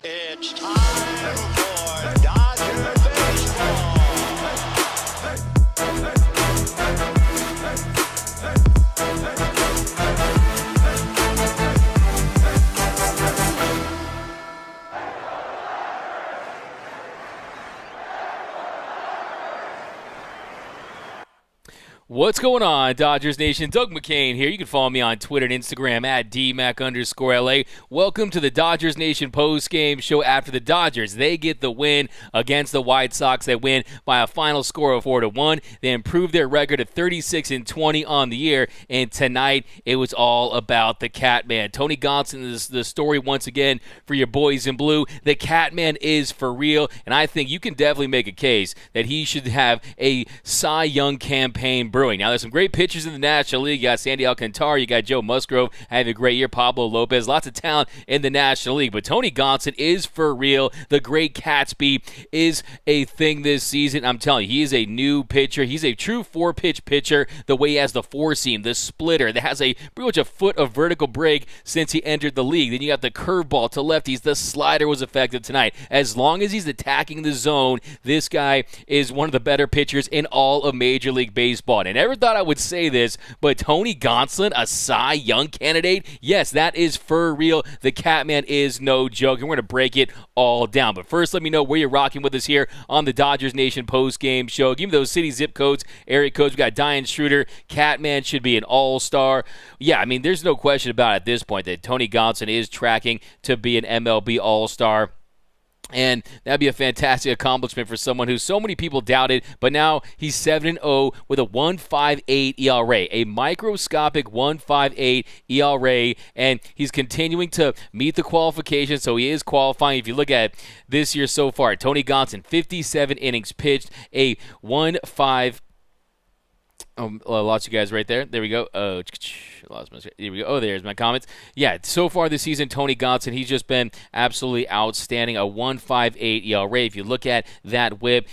It's time for Dodger Baseball. What's going on, Dodgers Nation? Doug McCain here. You can follow me on Twitter and Instagram at DMac_LA. Welcome to the Dodgers Nation post-game show after the Dodgers. They get the win against the White Sox. They win by a final score of 4-1. They improve their record to 36-20 on the year. And tonight, it was all about the Catman. Tony Gonsolin is the story once again for your boys in blue. The Catman is for real, and I think you can definitely make a case that he should have a Cy Young campaign brewing. Now, there's some great pitchers in the National League. You got Sandy Alcantara, you got Joe Musgrove having a great year, Pablo Lopez, lots of talent in the National League. But Tony Gonsolin is for real. The great Catsby is a thing this season. I'm telling you, he is a new pitcher. He's a true four-pitch pitcher, the way he has the four-seam, the splitter, that has pretty much a foot of vertical break since he entered the league. Then you got the curveball to lefties. The slider was effective tonight. As long as he's attacking the zone, this guy is one of the better pitchers in all of Major League Baseball. And I never thought I would say this, but Tony Gonsolin, a Cy Young candidate? Yes, that is for real. The Catman is no joke, and we're going to break it all down. But first, let me know where you're rocking with us here on the Dodgers Nation post-game show. Give me those city zip codes, area codes. We got Diane Schroeder. Catman should be an all-star. Yeah, I mean, there's no question about it at this point that Tony Gonsolin is tracking to be an MLB all-star. And that'd be a fantastic accomplishment for someone who so many people doubted, but now he's 7-0 with a 1.58 ERA, a microscopic 1.58 ERA, and he's continuing to meet the qualifications, so he is qualifying. If you look at this year so far, Tony Gonsolin, 57 innings pitched, a 1.5. I lost you guys right there. There we go. Here we go. Oh, there's my comments. Yeah, so far this season, Tony Gonsolin, he's just been absolutely outstanding. A 1.58 ERA. If you look at that whip,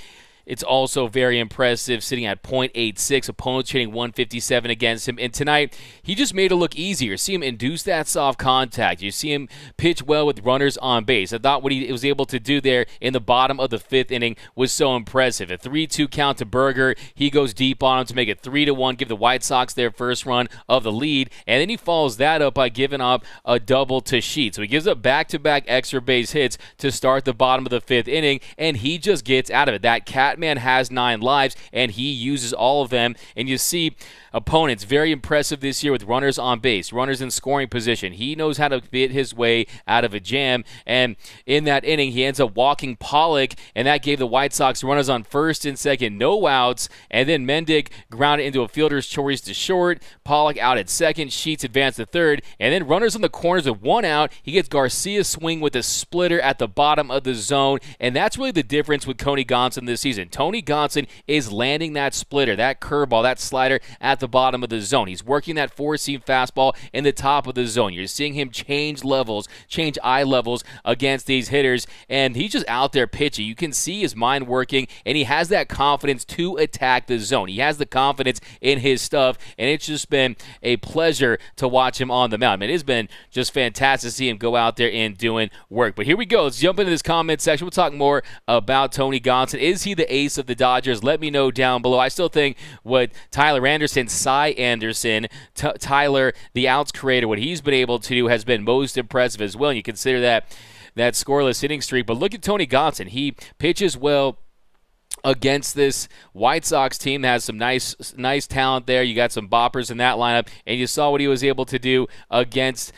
it's also very impressive, sitting at .86. Opponents hitting 157 against him. And tonight, he just made it look easier. See him induce that soft contact. You see him pitch well with runners on base. I thought what he was able to do there in the bottom of the fifth inning was so impressive. A 3-2 count to Berger. He goes deep on him to make it 3-1, give the White Sox their first run of the lead. And then he follows that up by giving up a double to Sheets. So he gives up back-to-back extra base hits to start the bottom of the fifth inning, and he just gets out of it. That Catman has 9 lives, and he uses all of them. And you see opponents very impressive this year with runners on base, runners in scoring position. He knows how to fit his way out of a jam, and in that inning, he ends up walking Pollock, and that gave the White Sox runners on first and second, no outs, and then Mendick grounded into a fielder's choice to short. Pollock out at second, Sheets advanced to third, and then runners on the corners with 1 out. He gets Garcia's swing with a splitter at the bottom of the zone, and that's really the difference with Tony Gonsolin this season. Tony Gonsolin is landing that splitter, that curveball, that slider at the bottom of the zone. He's working that four-seam fastball in the top of the zone. You're seeing him change eye levels against these hitters, and he's just out there pitching. You can see his mind working, and he has that confidence to attack the zone. He has the confidence in his stuff, and it's just been a pleasure to watch him on the mound. I mean, it's been just fantastic to see him go out there and doing work. But here we go. Let's jump into this comment section. We'll talk more about Tony Gonsolin. Is he the ace of the Dodgers? Let me know down below. I still think what Tyler Anderson, Cy Anderson, Tyler, the outs creator, what he's been able to do has been most impressive as well. And you consider that scoreless hitting streak. But look at Tony Gonsolin. He pitches well against this White Sox team that has some nice talent there. You got some boppers in that lineup, and you saw what he was able to do against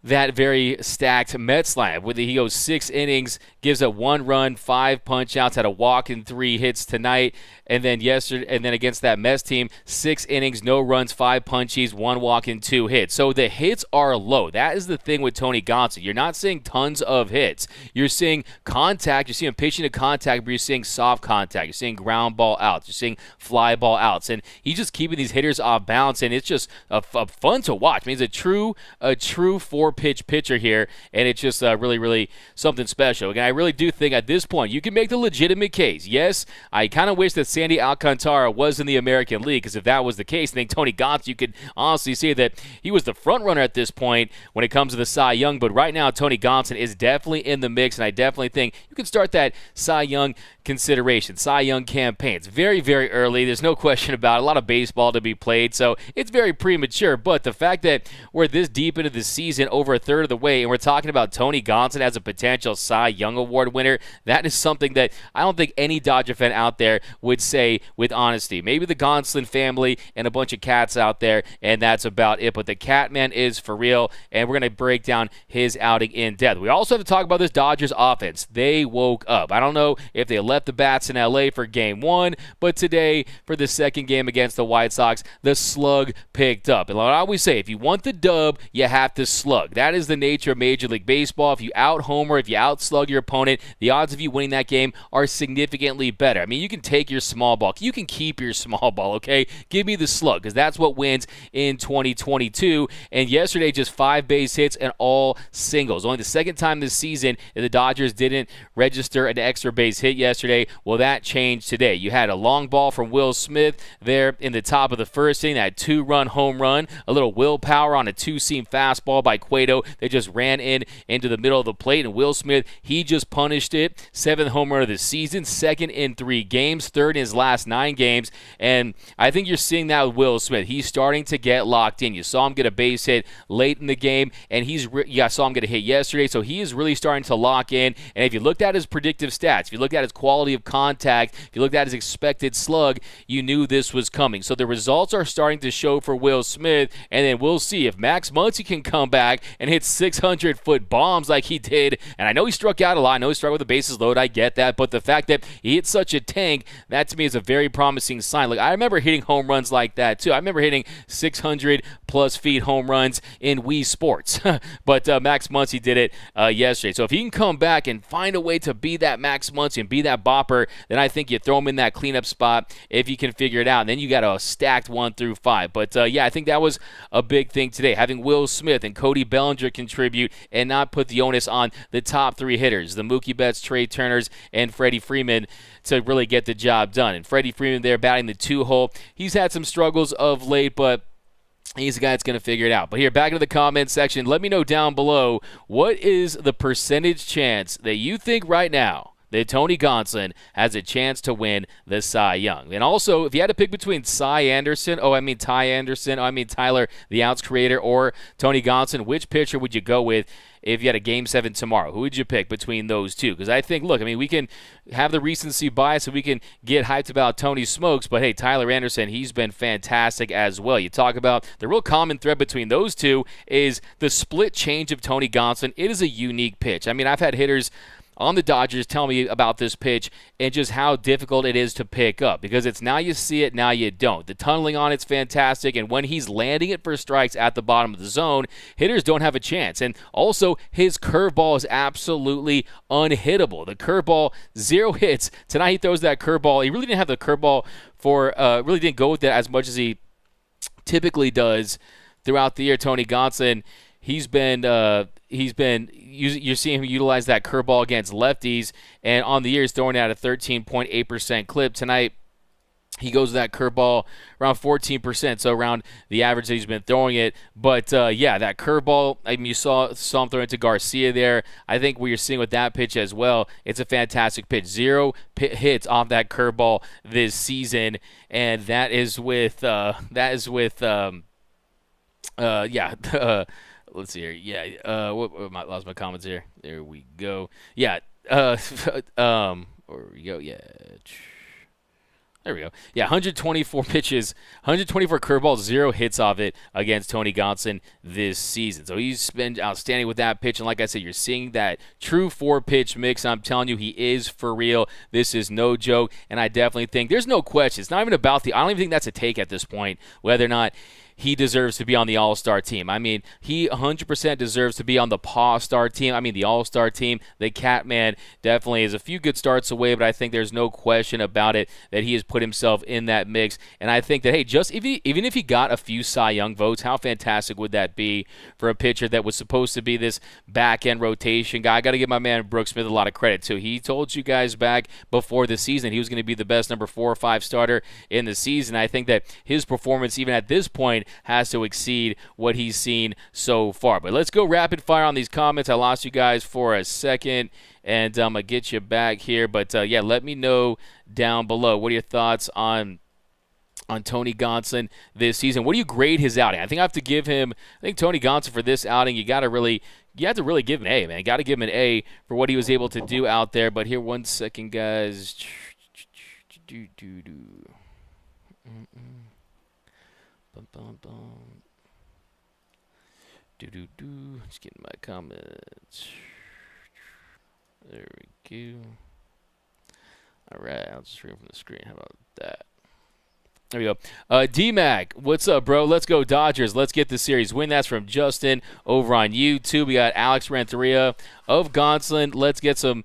that very stacked Mets lineup. He goes 6 innings, gives up 1 run, 5 punch-outs, had a walk and 3 hits tonight. And then against that Mets team, 6 innings, no runs, 5 punchies, 1 walk and 2 hits. So the hits are low. That is the thing with Tony Gonsolin. You're not seeing tons of hits. You're seeing contact. You're seeing him pitching to contact, but you're seeing soft contact. You're seeing ground ball outs. You're seeing fly ball outs. And he's just keeping these hitters off balance, and it's just fun to watch. I mean, he's a true four 4-pitch pitcher here, and it's just really, really something special. Again, I really do think at this point you can make the legitimate case. Yes, I kind of wish that Sandy Alcantara was in the American League, because if that was the case, I think Tony Gonsolin, you could honestly say that he was the front runner at this point when it comes to the Cy Young. But right now, Tony Gonsolin is definitely in the mix, and I definitely think you can start that Cy Young consideration, Cy Young campaign. It's very, very early. There's no question about it. A lot of baseball to be played, so it's very premature. But the fact that we're this deep into the season, over a third of the way, and we're talking about Tony Gonsolin as a potential Cy Young Award winner, that is something that I don't think any Dodger fan out there would say with honesty. Maybe the Gonsolin family and a bunch of cats out there, and that's about it. But the Catman is for real, and we're going to break down his outing in depth. We also have to talk about this Dodgers offense. They woke up. I don't know if they left the bats in L.A. for Game 1, but today, for the second game against the White Sox, the slug picked up. And like I always say, if you want the dub, you have to slug. That is the nature of Major League Baseball. If you out-homer, if you out-slug your opponent, the odds of you winning that game are significantly better. I mean, you can take your small ball. You can keep your small ball, okay? Give me the slug, because that's what wins in 2022. And yesterday, just 5 base hits and all singles. Only the second time this season that the Dodgers didn't register an extra base hit yesterday. Well, that changed today. You had a long ball from Will Smith there in the top of the first inning, that 2-run home run, a little willpower on a 2-seam fastball by Cueto. They just ran into the middle of the plate, and Will Smith, he just punished it. 7th home run of the season, 2nd in 3 games, 3rd in his last 9 games, and I think you're seeing that with Will Smith. He's starting to get locked in. You saw him get a base hit late in the game, and I saw him get a hit yesterday, so he is really starting to lock in. And if you looked at his predictive stats, if you looked at his quality of contact, if you looked at his expected slug, you knew this was coming. So the results are starting to show for Will Smith, and then we'll see if Max Muncy can come back and hit 600-foot bombs like he did. And I know he struck out a lot. I know he struck with the bases loaded. I get that. But the fact that he hit such a tank, that to me is a very promising sign. Like, I remember hitting home runs like that too. I remember hitting 600-plus feet home runs in Wii Sports. But Max Muncy did it yesterday. So if he can come back and find a way to be that Max Muncy and be that bopper, then I think you throw him in that cleanup spot if you can figure it out. And then you got a stacked 1 through 5. But I think that was a big thing today, having Will Smith and Cody Bellinger contribute and not put the onus on the top 3 hitters, the Mookie Betts, Trey Turners, and Freddie Freeman, to really get the job done. And Freddie Freeman there batting the 2-hole. He's had some struggles of late, but he's the guy that's going to figure it out. But here, back into the comment section, let me know down below, what is the percentage chance that you think right now that Tony Gonsolin has a chance to win the Cy Young? And also, if you had to pick between Ty Anderson, Tyler, the outs creator, or Tony Gonsolin, which pitcher would you go with if you had a Game 7 tomorrow? Who would you pick between those two? Because I think, look, I mean, we can have the recency bias and we can get hyped about Tony Smokes, but hey, Tyler Anderson, he's been fantastic as well. You talk about the real common thread between those two is the split change of Tony Gonsolin. It is a unique pitch. I mean, I've had hitters on the Dodgers tell me about this pitch and just how difficult it is to pick up, because it's now you see it, now you don't. The tunneling on it's fantastic, and when he's landing it for strikes at the bottom of the zone, hitters don't have a chance. And also, his curveball is absolutely unhittable. The curveball, 0 hits. Tonight he throws that curveball. He really didn't have the curveball really didn't go with that as much as he typically does throughout the year. Tony Gonsolin, you're seeing him utilize that curveball against lefties, and on the year he's throwing at a 13.8% clip. Tonight, he goes with that curveball around 14%, so around the average that he's been throwing it. But, that curveball, I mean, you saw him throw it to Garcia there. I think what you're seeing with that pitch as well, it's a fantastic pitch. 0 hits off that curveball this season, and that is with let's see here. Yeah, lost my comments here. There we go. Yeah, there we go. Yeah. There we go. Yeah, 124 pitches, 124 curveballs, 0 hits off it against Tony Gonsolin this season. So he's been outstanding with that pitch. And like I said, you're seeing that true 4-pitch mix. I'm telling you, he is for real. This is no joke. And I definitely think there's no question. It's not even about I don't even think that's a take at this point, whether or not he deserves to be on the All-Star team. I mean, he 100% deserves to be on the Paw-Star team. I mean, the All-Star team. The Catman definitely is a few good starts away, but I think there's no question about it that he has put himself in that mix. And I think that, hey, just even if he got a few Cy Young votes, how fantastic would that be for a pitcher that was supposed to be this back-end rotation guy? I got to give my man Brooks Smith a lot of credit, too. He told you guys back before the season he was going to be the best number 4 or 5 starter in the season. I think that his performance, even at this point, has to exceed what he's seen so far. But let's go rapid fire on these comments. I lost you guys for a second, and I'm going to get you back here. But, yeah, let me know down below. What are your thoughts on Tony Gonsolin this season? What do you grade his outing? I think I have to give him – I think Tony Gonsolin for this outing, you have to really give him an A, man. You got to give him an A for what he was able to do out there. But here, one second, guys. Just getting my comments. There we go. All right, I'll just read from the screen. How about that? There we go. D-Mac, what's up, bro? Let's go Dodgers. Let's get the series win. That's from Justin over on YouTube. We got Alex Renteria of Gonsolin. Let's get some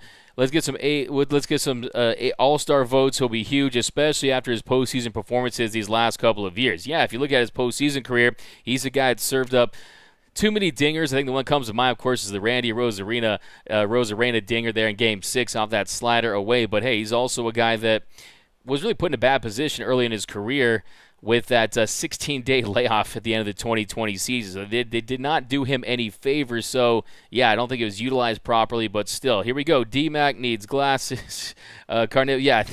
All-Star votes. He'll be huge, especially after his postseason performances these last couple of years. Yeah, if you look at his postseason career, he's a guy that served up too many dingers. I think the one that comes to mind, of course, is the Randy Rosarena dinger there in Game 6 off that slider away. But, hey, he's also a guy that was really put in a bad position early in his career with that 16-day layoff at the end of the 2020 season. So they did not do him any favors. So, yeah, I don't think it was utilized properly, but still. Here we go. D-Mac needs glasses. Yeah,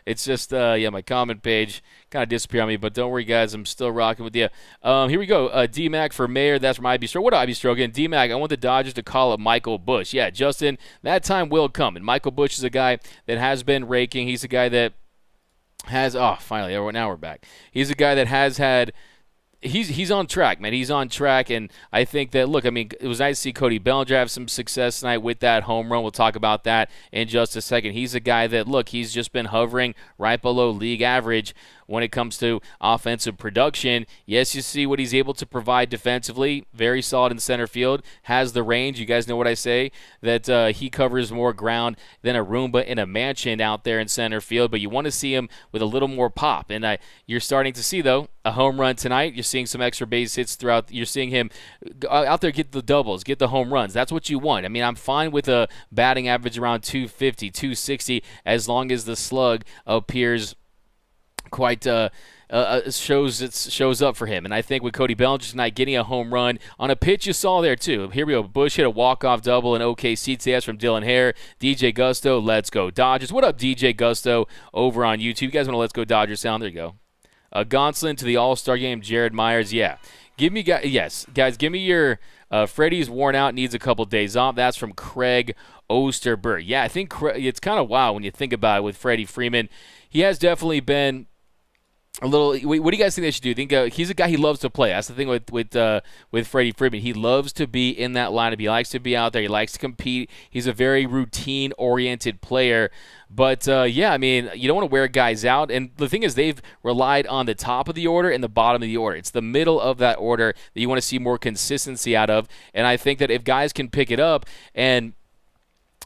it's just, my comment page kind of disappeared on me, but don't worry, guys. I'm still rocking with you. Here we go. D-Mac for mayor. That's from IB Stroke. What up, IB Stroke? Again, D-Mac, I want the Dodgers to call up Michael Busch. Yeah, Justin, that time will come. And Michael Busch is a guy that has been raking. He's a guy that finally, now we're back. He's a guy that has had he's on track, man. He's on track, and I think that, look, I mean, it was nice to see Cody Bellinger have some success tonight with that home run. We'll talk about that in just a second. He's a guy that, look, he's just been hovering right below league average when it comes to offensive production. Yes, you see what he's able to provide defensively. Very solid in center field. Has the range. You guys know what I say, that he covers more ground than a Roomba in a mansion out there in center field. But you want to see him with a little more pop. And you're starting to see, though, a home run tonight. You're seeing some extra base hits throughout. You're seeing him out there get the doubles, get the home runs. That's what you want. I mean, I'm fine with a batting average around 250, 260, as long as the slug appears quite shows up for him. And I think with Cody Bellinger tonight getting a home run on a pitch you saw there too. Here we go. Bush hit a walk-off double in OKC. That's from Dylan Hare. DJ Gusto, let's go Dodgers. What up, DJ Gusto over on YouTube? You guys want to let's go Dodgers sound? There you go. Gonsolin to the All-Star game. Jared Myers, yeah. Give me your Freddie's worn out, needs a couple days off. That's from Craig Osterberg. Yeah, I think it's kind of wild when you think about it with Freddie Freeman. He has definitely been a little. What do you guys think they should do? Think he's a guy he loves to play. That's the thing with Freddie Freeman. He loves to be in that lineup. He likes to be out there. He likes to compete. He's a very routine-oriented player. But, I mean, you don't want to wear guys out. And the thing is, they've relied on the top of the order and the bottom of the order. It's the middle of that order that you want to see more consistency out of. And I think that if guys can pick it up and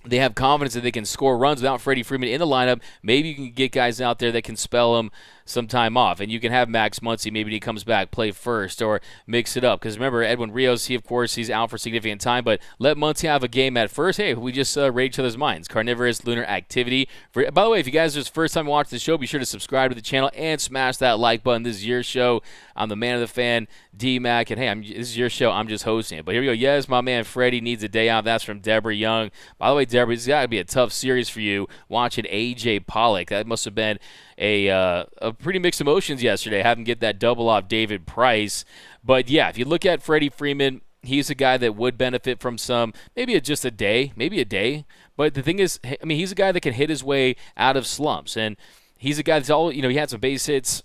they have confidence that they can score runs without Freddie Freeman in the lineup, maybe you can get guys out there that can spell them some time off. And you can have Max Muncy, maybe when he comes back, play first or mix it up. Because remember, Edwin Rios, he's out for significant time, but let Muncy have a game at first. Hey, we just read each other's minds. Carnivorous Lunar Activity. By the way, if you guys are the first time watching the show, be sure to subscribe to the channel and smash that like button. This is your show. I'm the man of the fan, D-Mac, and hey, this is your show. I'm just hosting it. But here we go. Yes, my man Freddie needs a day out. That's from Deborah Young. By the way, Deborah, it's got to be a tough series for you watching A.J. Pollock. That must have been a pretty mixed emotions yesterday, having get that double off David Price. But, yeah, if you look at Freddie Freeman, he's a guy that would benefit from maybe a day. But the thing is, I mean, he's a guy that can hit his way out of slumps. And he's a guy that's he had some base hits.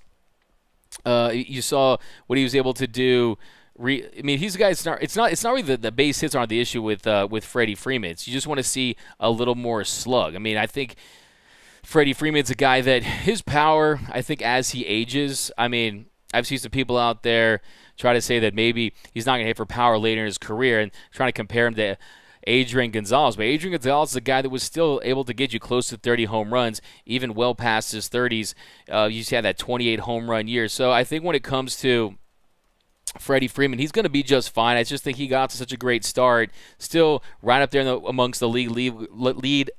You saw what he was able to do. I mean, he's a guy. It's not really the base hits aren't the issue with Freddie Freeman. You just want to see a little more slug. I mean, I think Freddie Freeman's a guy that his power, I think, as he ages. I mean, I've seen some people out there try to say that maybe he's not going to hit for power later in his career and trying to compare him to Adrian Gonzalez. But Adrian Gonzalez is a guy that was still able to get you close to 30 home runs, even well past his 30s. You just had that 28 home run year. So I think when it comes to Freddie Freeman, he's going to be just fine. I just think he got to such a great start. Still right up there amongst the league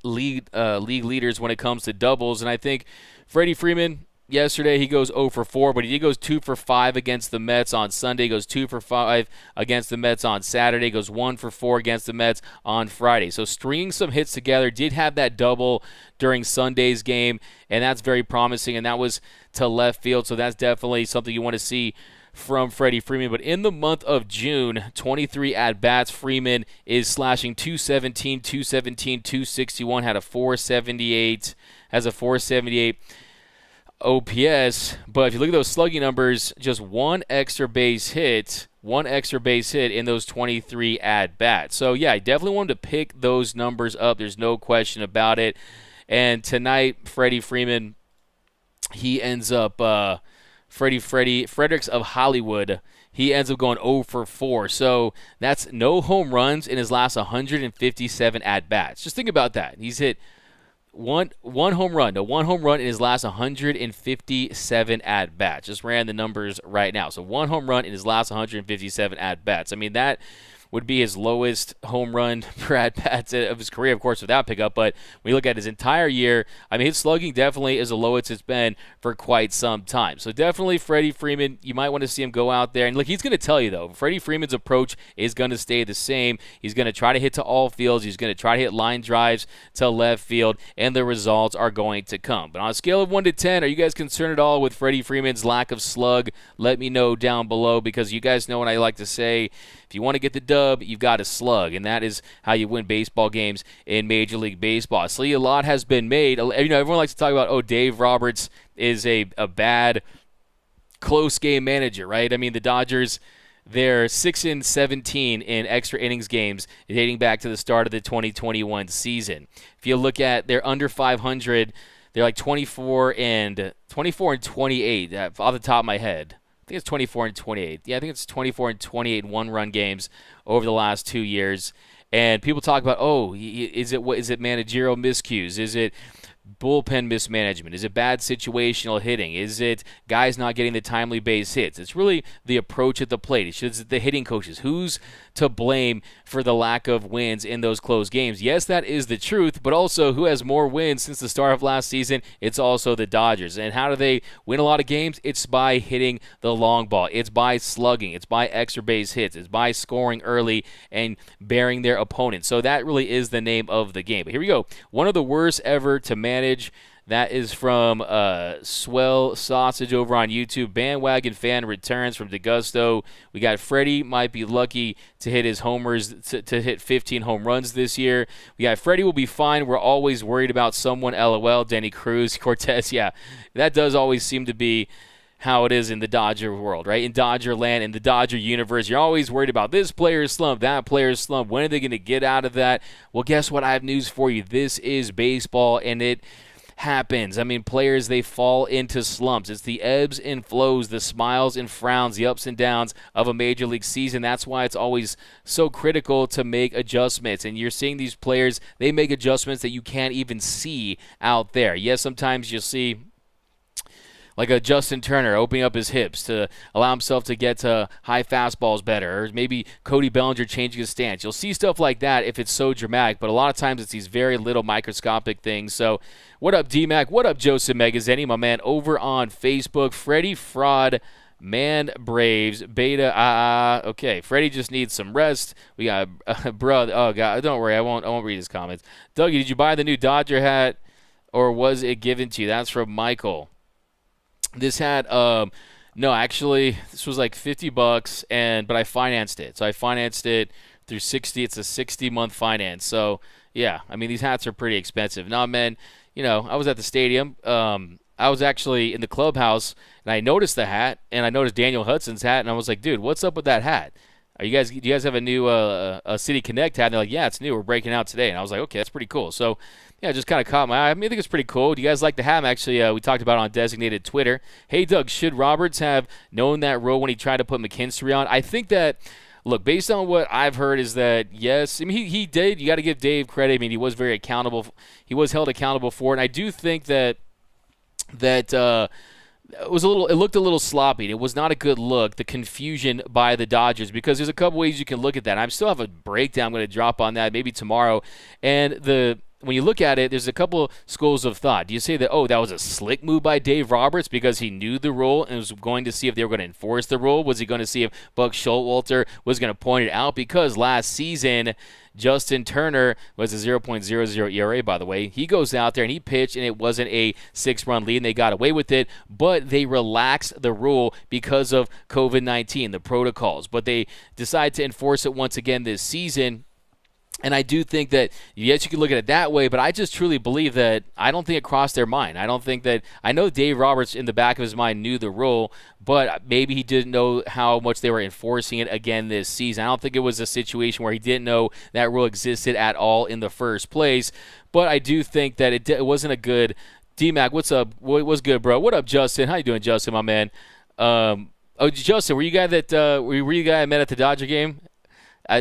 leaders when it comes to doubles. And I think Freddie Freeman, yesterday he goes 0 for 4, but he goes 2 for 5 against the Mets on Sunday, goes 2 for 5 against the Mets on Saturday, goes 1 for 4 against the Mets on Friday. So stringing some hits together, did have that double during Sunday's game, and that's very promising, and that was to left field, so that's definitely something you want to see from Freddie Freeman. But in the month of June, 23 at-bats, Freeman is slashing 217, 217, 261, has a 478 OPS. But if you look at those slugging numbers, just one extra base hit in those 23 at-bats. So, yeah, I definitely wanted to pick those numbers up. There's no question about it. And tonight, Freddie Freeman, he ends up Fredericks of Hollywood, he ends up going 0 for 4. So that's no home runs in his last 157 at-bats. Just think about that. He's hit one home run in his last 157 at-bats. Just ran the numbers right now. So one home run in his last 157 at-bats. I mean, that would be his lowest home run per at-bats of his career, of course, without pickup. But when you look at his entire year, I mean, his slugging definitely is the lowest it's been for quite some time. So definitely Freddie Freeman, you might want to see him go out there. And look, he's going to tell you, though, Freddie Freeman's approach is going to stay the same. He's going to try to hit to all fields. He's going to try to hit line drives to left field, and the results are going to come. But on a scale of 1 to 10, are you guys concerned at all with Freddie Freeman's lack of slug? Let me know down below, because you guys know what I like to say. If you want to get the dub, you've got to slug, and that is how you win baseball games in Major League Baseball. So a lot has been made. You know, everyone likes to talk about, Dave Roberts is a bad close game manager, right? I mean, the Dodgers, they're 6-17 in extra innings games dating back to the start of the 2021 season. If you look at their under 500, they're like 24 and 28 off the top of my head. I think it's 24 and 28. Yeah, I think it's 24 and 28 one-run games over the last 2 years. And people talk about, is it managerial miscues? Is it bullpen mismanagement? Is it bad situational hitting? Is it guys not getting the timely base hits? It's really the approach at the plate. It's the hitting coaches. Who's to blame for the lack of wins in those close games? Yes, that is the truth, but also who has more wins since the start of last season? It's also the Dodgers. And how do they win a lot of games? It's by hitting the long ball. It's by slugging. It's by extra base hits. It's by scoring early and bearing their opponents. So that really is the name of the game. But here we go. One of the worst ever to manage. That is from Swell Sausage over on YouTube. Bandwagon fan returns from DeGusto. We got Freddie might be lucky to hit his homers, to hit 15 home runs this year. We got Freddie will be fine. We're always worried about someone. LOL. Denny Cruz. Cortez. Yeah, that does always seem to be how it is in the Dodger world, right? In Dodger land, in the Dodger universe, you're always worried about this player's slump, that player's slump. When are they going to get out of that? Well, guess what? I have news for you. This is baseball, and it happens. I mean, players, they fall into slumps. It's the ebbs and flows, the smiles and frowns, the ups and downs of a major league season. That's why it's always so critical to make adjustments. And you're seeing these players, they make adjustments that you can't even see out there. Yes, sometimes you'll see like a Justin Turner opening up his hips to allow himself to get to high fastballs better, or maybe Cody Bellinger changing his stance. You'll see stuff like that if it's so dramatic, but a lot of times it's these very little microscopic things. So what up, D-Mac? What up, Joseph Megazeni, my man, over on Facebook? Freddie Fraud, Man Braves, Beta, okay. Freddie just needs some rest. We got, bro, oh, God, don't worry, I won't read his comments. Dougie, did you buy the new Dodger hat, or was it given to you? That's from Michael. This hat, no, actually, this was like $50, but I financed it. So I financed it through 60. It's a 60-month finance. So, yeah, I mean, these hats are pretty expensive. Nah, man, you know, I was at the stadium. I was actually in the clubhouse, and I noticed the hat, and I noticed Daniel Hudson's hat, and I was like, dude, what's up with that hat? Do you guys have a new a City Connect hat? And they're like, yeah, it's new. We're breaking out today. And I was like, okay, that's pretty cool. So, yeah, it just kind of caught my eye. I mean, I think it's pretty cool. Do you guys like the hat? Actually, we talked about it on Designated Twitter. Hey, Doug, should Roberts have known that role when he tried to put McKinstry on? I think that, look, based on what I've heard is that, yes, I mean, he did. You got to give Dave credit. I mean, he was very accountable. He was held accountable for it. And I do think that it looked a little sloppy. It was not a good look, the confusion by the Dodgers, because there's a couple ways you can look at that. I still have a breakdown I'm going to drop on that maybe tomorrow. And when you look at it, there's a couple schools of thought. Do you say that, that was a slick move by Dave Roberts because he knew the rule and was going to see if they were going to enforce the rule? Was he going to see if Buck Showalter was going to point it out? Because last season, Justin Turner was a 0.00 ERA, by the way. He goes out there and he pitched, and it wasn't a 6-run lead, and they got away with it. But they relaxed the rule because of COVID-19, the protocols. But they decided to enforce it once again this season. And I do think that, yes, you can look at it that way, but I just truly believe that I don't think it crossed their mind. I don't think that – I know Dave Roberts in the back of his mind knew the rule, but maybe he didn't know how much they were enforcing it again this season. I don't think it was a situation where he didn't know that rule existed at all in the first place. But I do think that it wasn't a good – D-Mac, what's up? What's good, bro? What up, Justin? How you doing, Justin, my man? Justin, were you guy that were you the guy I met at the Dodger game?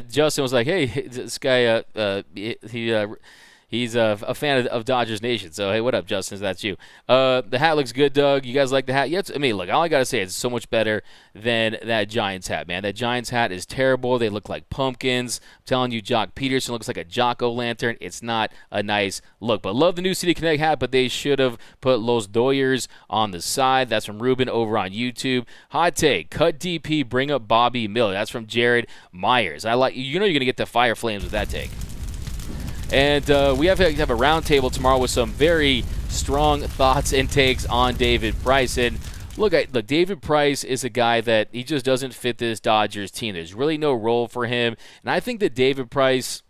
Justin was like, hey, this guy, he's a fan of Dodgers Nation. So, hey, what up, Justin? That's you. The hat looks good, Doug. You guys like the hat? Yes. I mean, look, all I got to say is it's so much better than that Giants hat, man. That Giants hat is terrible. They look like pumpkins. I'm telling you, Jock Peterson looks like a Jock-O-Lantern. It's not a nice look. But love the new City Connect hat, but they should have put Los Doyers on the side. That's from Ruben over on YouTube. Hot take, cut DP, bring up Bobby Miller. That's from Jared Myers. You're going to get the fire flames with that take. And we have a roundtable tomorrow with some very strong thoughts and takes on David Price. And look, David Price is a guy that he just doesn't fit this Dodgers team. There's really no role for him. And I think that David Price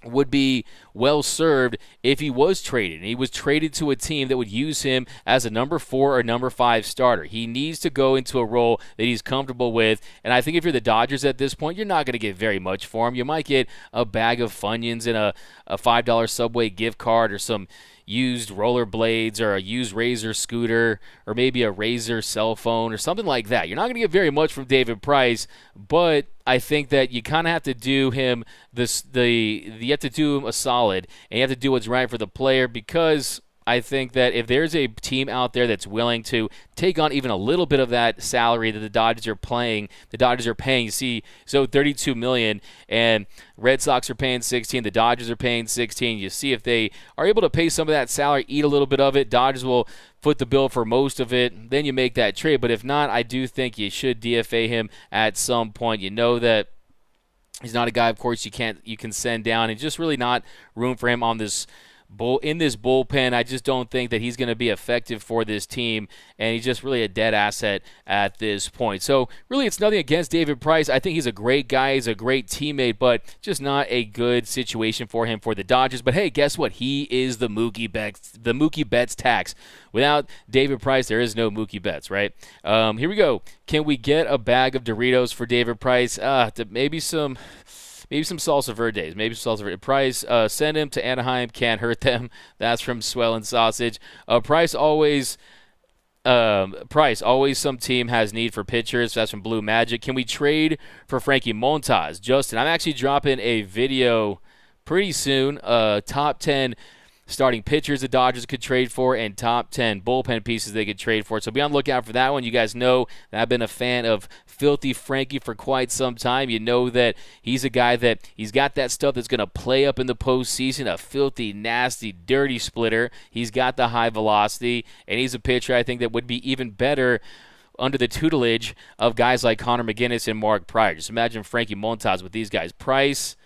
would be well served if he was traded. And he was traded to a team that would use him as a number 4 or number 5 starter. He needs to go into a role that he's comfortable with. And I think if you're the Dodgers at this point, you're not going to get very much for him. You might get a bag of Funyuns and a $5 Subway gift card or some used rollerblades or a used Razor scooter or maybe a Razor cell phone or something like that. You're not going to get very much from David Price, but I think that you kind of have to do him you have to do him a solid, and you have to do what's right for the player, because I think that if there's a team out there that's willing to take on even a little bit of that salary that the Dodgers are paying, you see, so $32 million, and Red Sox are paying $16, the Dodgers are paying $16. You see if they are able to pay some of that salary, eat a little bit of it, Dodgers will foot the bill for most of it, then you make that trade. But if not, I do think you should DFA him at some point. You know that he's not a guy, of course, you can send down, and just really not room for him on this bullpen. I just don't think that he's going to be effective for this team, and he's just really a dead asset at this point. So really, it's nothing against David Price. I think he's a great guy. He's a great teammate, but just not a good situation for him for the Dodgers. But hey, guess what? He is the Mookie Betts tax. Without David Price, there is no Mookie Betts, right? Here we go. Can we get a bag of Doritos for David Price? Maybe some salsa verdes. Price, send him to Anaheim. Can't hurt them. That's from Swell and Sausage. Price always some team has need for pitchers. That's from Blue Magic. Can we trade for Frankie Montas? Justin, I'm actually dropping a video pretty soon. Top 10 starting pitchers the Dodgers could trade for and top 10 bullpen pieces they could trade for. So be on the lookout for that one. You guys know that I've been a fan of Filthy Frankie for quite some time. You know that he's a guy that he's got that stuff that's going to play up in the postseason, a filthy, nasty, dirty splitter. He's got the high velocity, and he's a pitcher I think that would be even better under the tutelage of guys like Connor McGinnis and Mark Pryor. Just imagine Frankie Montas with these guys. Price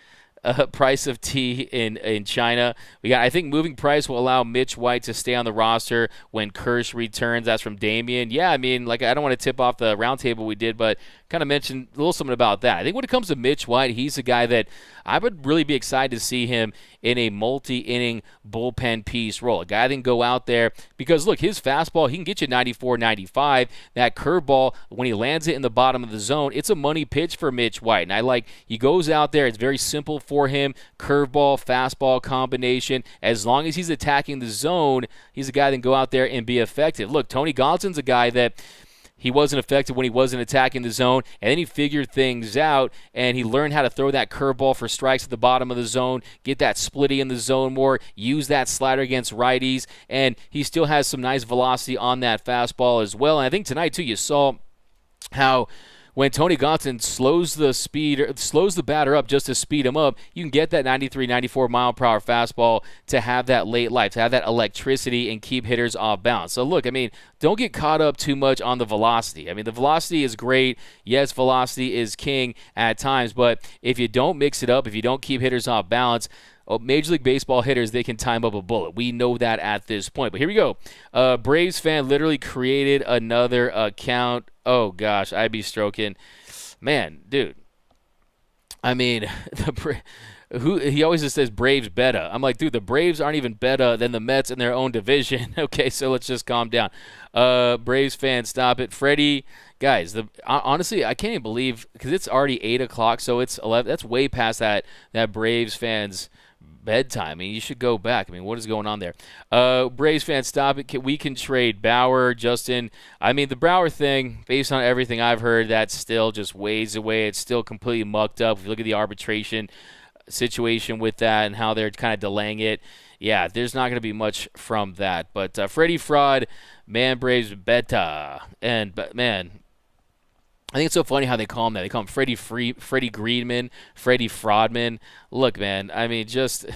of tea in China. I think moving Price will allow Mitch White to stay on the roster when Kersh returns. That's from Damien. Yeah, I mean, I don't want to tip off the roundtable we did, but kind of mention a little something about that. I think when it comes to Mitch White, he's a guy that I would really be excited to see him in a multi-inning bullpen piece role. A guy that can go out there because, look, his fastball, he can get you 94, 95. That curveball, when he lands it in the bottom of the zone, it's a money pitch for Mitch White. And he goes out there. It's very simple for him. Curveball, fastball combination. As long as he's attacking the zone, he's a guy that can go out there and be effective. Look, Tony Gonsolin's a guy that he wasn't effective when he wasn't attacking the zone, and then he figured things out, and he learned how to throw that curveball for strikes at the bottom of the zone, get that splitty in the zone more, use that slider against righties, and he still has some nice velocity on that fastball as well. And I think tonight, too, you saw how when Tony Gonsolin slows the batter up just to speed him up, you can get that 93, 94 mile per hour fastball to have that late life, to have that electricity and keep hitters off balance. So look, don't get caught up too much on the velocity. The velocity is great. Yes, velocity is king at times, but if you don't mix it up, if you don't keep hitters off balance, Major League Baseball hitters, they can time up a bullet. We know that at this point. But here we go. Braves fan literally created another account. Oh, gosh, I'd be stroking. Man, dude. He always just says Braves better. I'm like, dude, the Braves aren't even better than the Mets in their own division. Okay, so let's just calm down. Braves fan, stop it. Freddie, guys, honestly, I can't even believe, because it's already 8 o'clock, so it's 11. That's way past that Braves fans' bedtime. You should go back. What is going on there? Braves fans, stop it. We can trade Bauer, Justin. The Bauer thing, based on everything I've heard, that's still just ways away. It's still completely mucked up. If you look at the arbitration situation with that and how they're kind of delaying it, yeah, there's not going to be much from that. But Freddie Fraud, man, Braves better. But man, I think it's so funny how they call him that. They call him Freddie Greenman, Freddie Fraudman. Look, man, just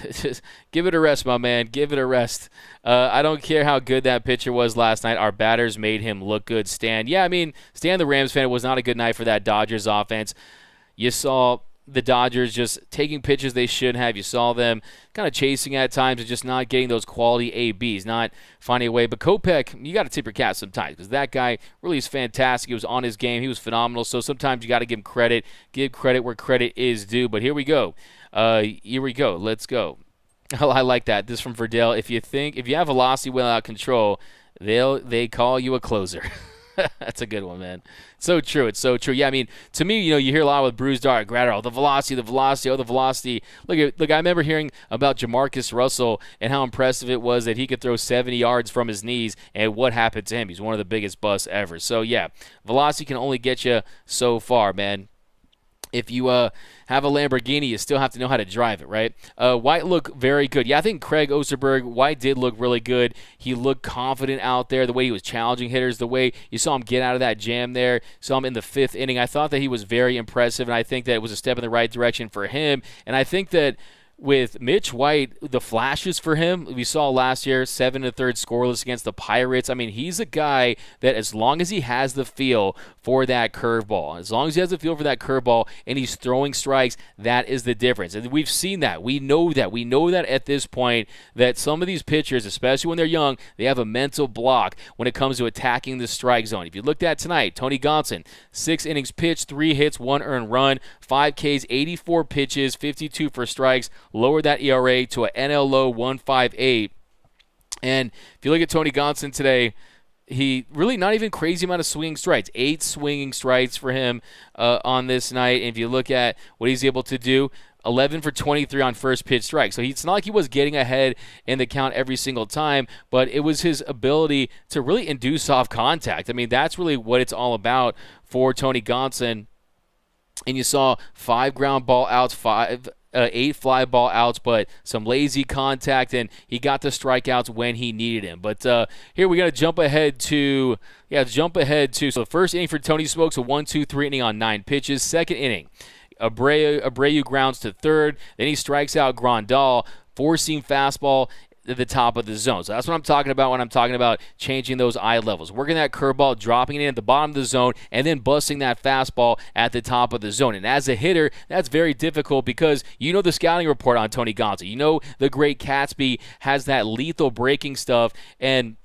give it a rest, my man. Give it a rest. I don't care how good that pitcher was last night. Our batters made him look good. Stan, Stan the Rams fan, it was not a good night for that Dodgers offense. You saw the Dodgers just taking pitches they shouldn't have. You saw them kind of chasing at times and just not getting those quality ABs, not finding a way. But Kopech, you got to tip your cap sometimes because that guy really is fantastic. He was on his game. He was phenomenal. So sometimes you got to give him credit. Give credit where credit is due. But here we go. Let's go. I like that. This is from Verdell. If you have velocity without control, they call you a closer. That's a good one, man. So true. It's so true. Yeah, to me, you hear a lot with Bruce Dart, Gratterall, the velocity, the velocity. Look, I remember hearing about Jamarcus Russell and how impressive it was that he could throw 70 yards from his knees, and what happened to him. He's one of the biggest busts ever. So, yeah, velocity can only get you so far, man. If you have a Lamborghini, you still have to know how to drive it, right? White looked very good. Yeah, I think Craig Osterberg, White did look really good. He looked confident out there, the way he was challenging hitters, the way you saw him get out of that jam there, saw him in the 5th inning. I thought that he was very impressive, and I think that it was a step in the right direction for him. And I think that with Mitch White, the flashes for him, we saw last year, 7 1/3 scoreless against the Pirates. He's a guy that as long as he has the feel for that curveball, and he's throwing strikes, that is the difference. And we've seen that. We know that at this point that some of these pitchers, especially when they're young, they have a mental block when it comes to attacking the strike zone. If you looked at tonight, Tony Gonsolin, 6 innings pitched, 3 hits, 1 earned run, 5 Ks, 84 pitches, 52 for strikes, lowered that ERA to an NL low 1.58. And if you look at Tony Gonsolin today, he really not even crazy amount of swinging strikes. 8 swinging strikes for him on this night. And if you look at what he's able to do, 11 for 23 on first pitch strike. So it's not like he was getting ahead in the count every single time, but it was his ability to really induce off contact. That's really what it's all about for Tony Gonsolin. And you saw 5 ground ball outs, 8 fly ball outs, but some lazy contact, and he got the strikeouts when he needed him. But here we got to jump ahead to so the first inning for Tony Smokes, a 1-2-3 inning on 9 pitches. Second inning, Abreu grounds to third, then he strikes out Grandal, 4-seam fastball at the top of the zone. So that's what I'm talking about when I'm talking about changing those eye levels. Working that curveball, dropping it in at the bottom of the zone, and then busting that fastball at the top of the zone. And as a hitter, that's very difficult because you know the scouting report on Tony Gonsolin. You know the great Catsby has that lethal breaking stuff, and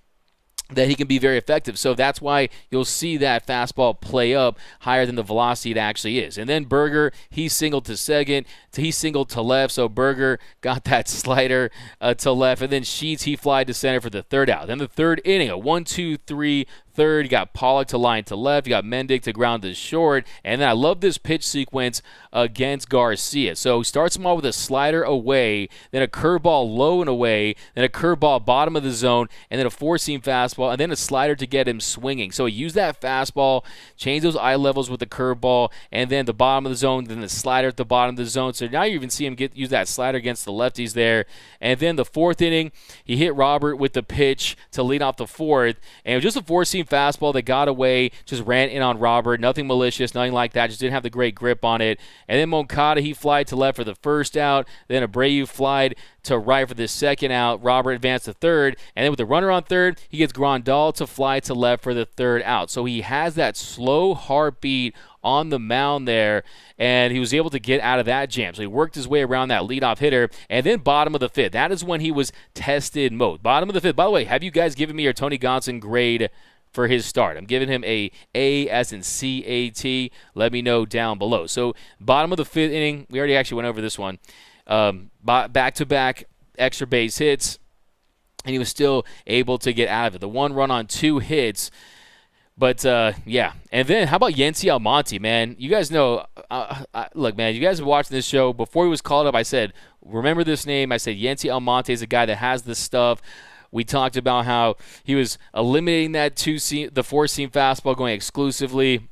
that he can be very effective. So that's why you'll see that fastball play up higher than the velocity it actually is. And then Berger, he singled to second. He singled to left, so Berger got that slider to left. And then Sheets, he flied to center for the third out. Then the third inning, a 1-2-3 third. You got Pollock to line to left. You got Mendick to ground to short. And then I love this pitch sequence against Garcia. So he starts him off with a slider away, then a curveball low and away, then a curveball bottom of the zone, and then a four-seam fastball, and then a slider to get him swinging. So he used that fastball, changed those eye levels with the curveball, and then the bottom of the zone, then the slider at the bottom of the zone. So now you even see him use that slider against the lefties there. And then the fourth inning, he hit Robert with the pitch to lead off the fourth, and it was just a four-seam fastball that got away, just ran in on Robert. Nothing malicious, nothing like that. Just didn't have the great grip on it. And then Moncada, he flied to left for the first out. Then Abreu flied to right for the second out. Robert advanced to third. And then with the runner on third, he gets Grandal to fly to left for the third out. So he has that slow heartbeat on the mound there, and he was able to get out of that jam. So he worked his way around that leadoff hitter, and then bottom of the fifth. That is when he was tested most. Bottom of the fifth. By the way, have you guys given me your Tony Gonsolin grade for his start? I'm giving him A as in CAT. Let me know down below. So bottom of the fifth inning, we already actually went over this one. Back-to-back extra base hits, and he was still able to get out of it. The one run on two hits. But, yeah. And then how about Yancey Almonte, man? You guys know, look, man, you guys have been watching this show. Before he was called up, I said, remember this name. I said Yancey Almonte is a guy that has this stuff. We talked about how he was eliminating that the four-seam fastball, going exclusively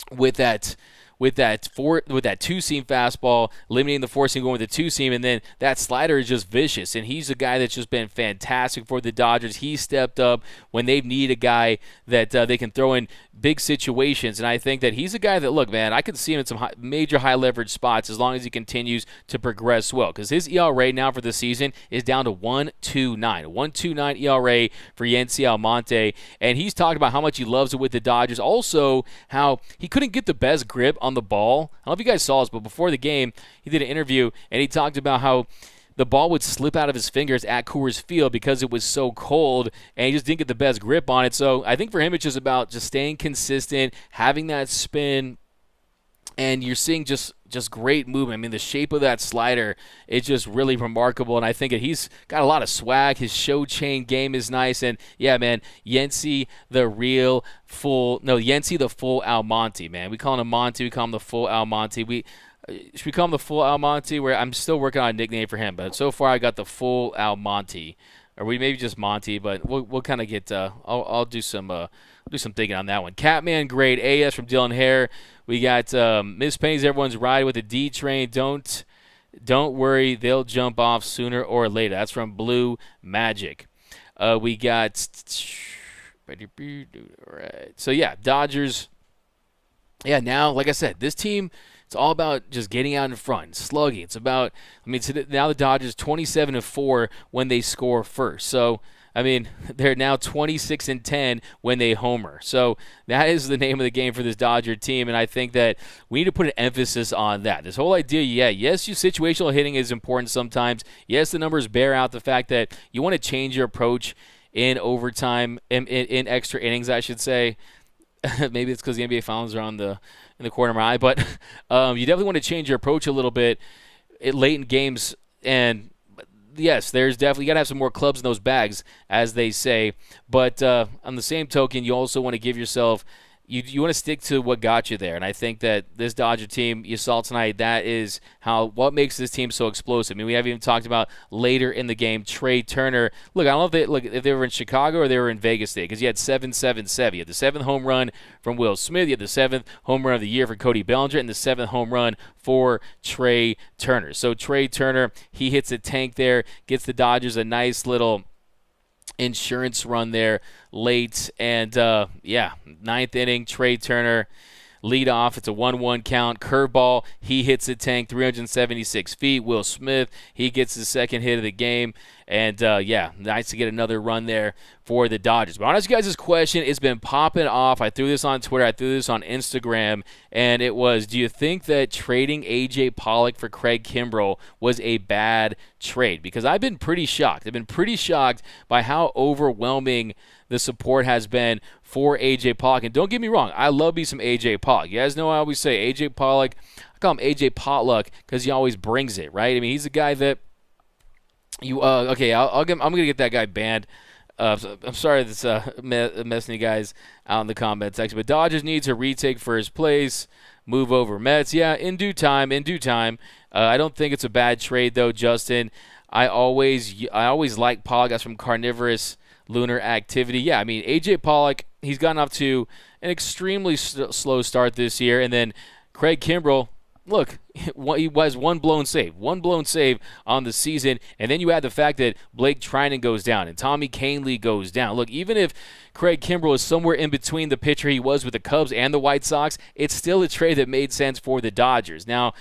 with that two-seam fastball, limiting the four-seam, going with the two-seam, and then that slider is just vicious. And he's a guy that's just been fantastic for the Dodgers. He stepped up when they need a guy that they can throw in big situations. And I think that he's a guy that, look, man, I could see him in some major high-leverage spots as long as he continues to progress well. Because his ERA now for the season is down to 1.29. 1.29 ERA for Yancey Almonte. And he's talked about how much he loves it with the Dodgers. Also, how he couldn't get the best grip on the ball. I don't know if you guys saw this, but before the game, he did an interview, and he talked about how the ball would slip out of his fingers at Coors Field because it was so cold, and he just didn't get the best grip on it. So I think for him, it's just about just staying consistent, having that spin, and you're seeing just great movement. I mean, the shape of that slider is just really remarkable, and I think that he's got a lot of swag. His show chain game is nice, and yeah, man, Yancey the full Almonte, man. We call him Monty, we call him the full Almonte. Should we call him the full Almonte? Where I'm still working on a nickname for him, but so far I got the full Almonte, or we maybe just Monty, but we'll kind of get. I'll do some thinking on that one. Catman grade AS from Dylan Hare. We got Miss Penny's everyone's ride with the D train. Don't worry, they'll jump off sooner or later. That's from Blue Magic. We got right. So yeah, Dodgers. Yeah, now like I said, this team. It's all about just getting out in front, slugging. It's about, now the Dodgers 27-4 when they score first. So, they're now 26-10 when they homer. So that is the name of the game for this Dodger team, and I think that we need to put an emphasis on that. This whole idea, yes, your situational hitting is important sometimes. Yes, the numbers bear out the fact that you want to change your approach in overtime, in extra innings, I should say. Maybe it's because the NBA Finals are in the corner of my eye, but you definitely want to change your approach a little bit late in games. And yes, there's definitely, you got to have some more clubs in those bags, as they say. But on the same token, you also want to give yourself, you want to stick to what got you there. And I think that this Dodger team you saw tonight, that is what makes this team so explosive. We haven't even talked about later in the game, Trey Turner. Look, I don't know if they were in Chicago or they were in Vegas State, because you had 7-7-7. You had the 7th home run from Will Smith. You had the 7th home run of the year for Cody Bellinger, and the 7th home run for Trey Turner. So Trey Turner, he hits a tank there, gets the Dodgers a nice little insurance run there late. And ninth inning, Trey Turner lead off. It's a 1-1 count. Curveball, he hits a tank 376 feet. Will Smith, he gets his second hit of the game. And, nice to get another run there for the Dodgers. But honestly, guys, this question has been popping off. I threw this on Twitter. I threw this on Instagram. And it was, do you think that trading A.J. Pollock for Craig Kimbrell was a bad trade? Because I've been pretty shocked. I've been pretty shocked by how overwhelming the support has been for A.J. Pollock. And don't get me wrong, I love me some A.J. Pollock. You guys know I always say A.J. Pollock. I call him A.J. Potluck because he always brings it, right? I mean, he's a guy that I'm going to get that guy banned. I'm sorry that's messing you guys out in the comment section. But Dodgers need to retake first place, move over Mets. Yeah, in due time. I don't think it's a bad trade, though, Justin. I always like Pollock. That's from Carnivorous Lunar Activity. Yeah, I mean, A.J. Pollock, he's gotten off to an extremely slow start this year. And then Craig Kimbrell, look, he was one blown save on the season, and then you add the fact that Blake Trinan goes down and Tommy Kahnle goes down. Look, even if Craig Kimbrell is somewhere in between the pitcher he was with the Cubs and the White Sox, it's still a trade that made sense for the Dodgers. Now,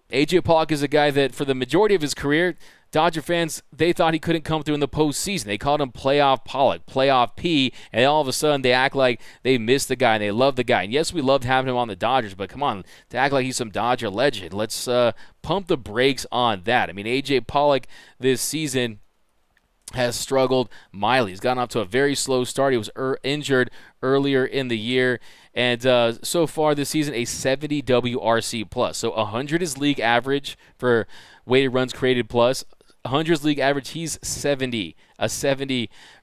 A.J. Pollock is a guy that for the majority of his career, Dodger fans, they thought he couldn't come through in the postseason. They called him Playoff Pollock, Playoff P, and all of a sudden they act like they miss the guy and they love the guy. And yes, we loved having him on the Dodgers, but come on, to act like he's some Dodger legend, let's pump the brakes on that. I mean, A.J. Pollock this season has struggled mightily. He's gotten off to a very slow start. He was injured earlier in the year. And so far this season, a 70 WRC+. So 100 is league average for weighted runs created plus. 100 is league average. He's 70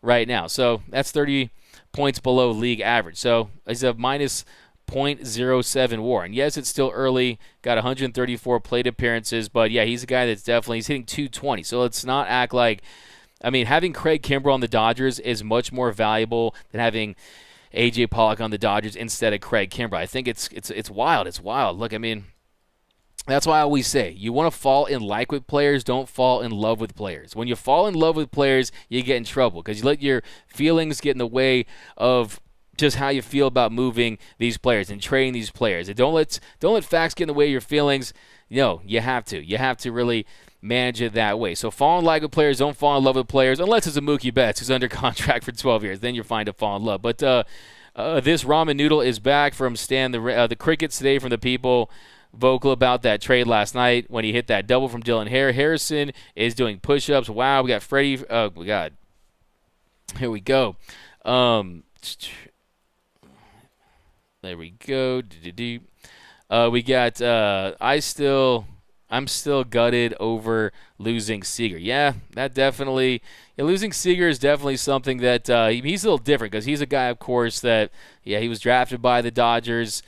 right now. So that's 30 points below league average. So he's a minus .07 WAR. And yes, it's still early. Got 134 plate appearances. But yeah, he's a guy that's he's hitting 220. So let's not act like, I mean, having Craig Kimbrell on the Dodgers is much more valuable than having A.J. Pollock on the Dodgers instead of Craig Kimbrell. I think it's wild. It's wild. Look, I mean, that's why I always say, you want to fall in like with players, don't fall in love with players. When you fall in love with players, you get in trouble because you let your feelings get in the way of just how you feel about moving these players and trading these players. And don't let facts get in the way of your feelings. You have to really manage it that way. So fall in like with players, don't fall in love with players, unless it's a Mookie Betts who's under contract for 12 years. Then you're fine to fall in love. But this ramen noodle is back from Stan. The crickets today from the people vocal about that trade last night when he hit that double from Dylan Harrison is doing push-ups. Wow, we got Freddie. Here we go. There we go. We got I'm still gutted over losing Seager. Yeah, losing Seager is definitely something that he's a little different because he's a guy, of course, that, he was drafted by the Dodgers,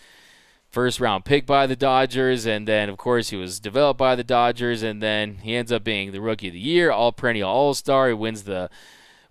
first-round pick by the Dodgers, and then, of course, he was developed by the Dodgers, and then he ends up being the Rookie of the Year, all-perennial All-Star. He wins the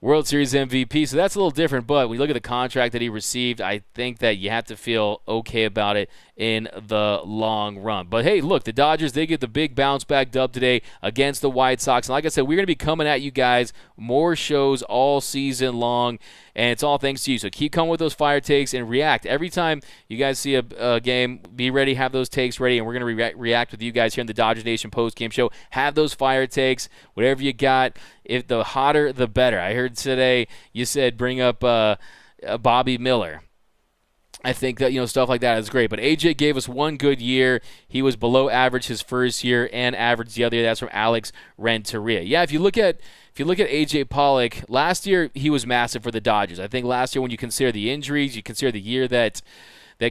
World Series MVP, so that's a little different, but when you look at the contract that he received, I think that you have to feel okay about it in the long run. But hey, look, the Dodgers, they get the big bounce-back dub today against the White Sox, and like I said, we're going to be coming at you guys more shows all season long, and it's all thanks to you. So keep coming with those fire takes and react. Every time you guys see a game, be ready, have those takes ready, and we're going to react with you guys here in the Dodgers Nation post-game show. Have those fire takes, whatever you got. If the hotter, the better. I heard today you said bring up Bobby Miller. I think that, stuff like that is great. But AJ gave us one good year. He was below average his first year and average the other year. That's from Alex Renteria. Yeah, if you look at AJ Pollock, last year he was massive for the Dodgers. I think last year when you consider the injuries, you consider the year that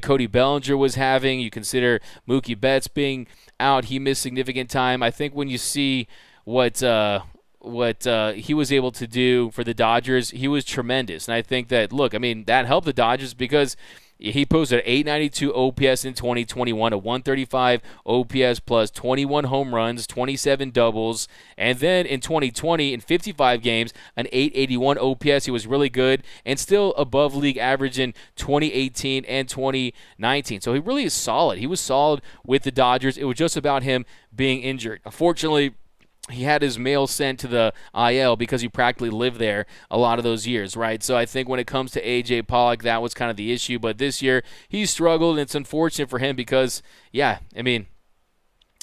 Cody Bellinger was having, you consider Mookie Betts being out, he missed significant time. I think when you see what he was able to do for the Dodgers, he was tremendous. And I think that, that helped the Dodgers because he posted 892 OPS in 2021, a 135 OPS plus 21 home runs, 27 doubles. And then in 2020, in 55 games, an 881 OPS. He was really good and still above league average in 2018 and 2019. So he really is solid. He was solid with the Dodgers. It was just about him being injured. Unfortunately, he had his mail sent to the IL because he practically lived there a lot of those years, right? So I think when it comes to A.J. Pollock, that was kind of the issue. But this year, he struggled, and it's unfortunate for him because,